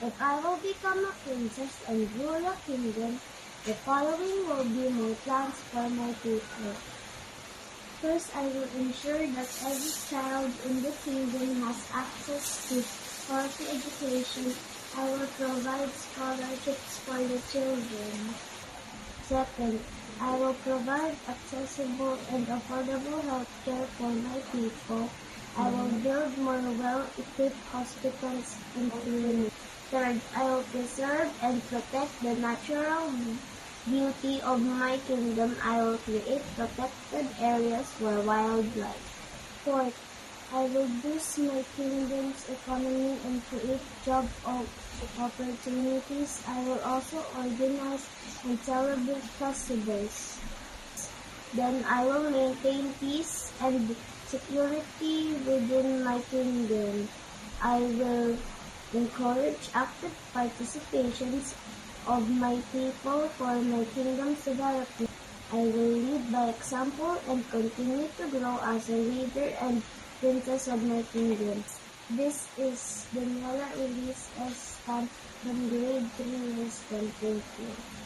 If I will become a princess and rule a kingdom, the following will be my plans for my people. First, I will ensure that every child in the kingdom has access to quality education. I will provide scholarships for the children. Second, I will provide accessible and affordable healthcare for my people. I will build more well-equipped hospitals and clinics. Third, I will preserve and protect the natural beauty of my kingdom. I will create protected areas for wildlife. Fourth, I will boost my kingdom's economy and create job opportunities. I will also organize and celebrate festivals. Then I will maintain peace and security within my kingdom. I will encourage active participations of my people for my kingdom's development. I will lead by example and continue to grow as a leader and princess of my kingdom. This is Daniela Ulis S. Tan from grade 3 Wisdom. Thank you.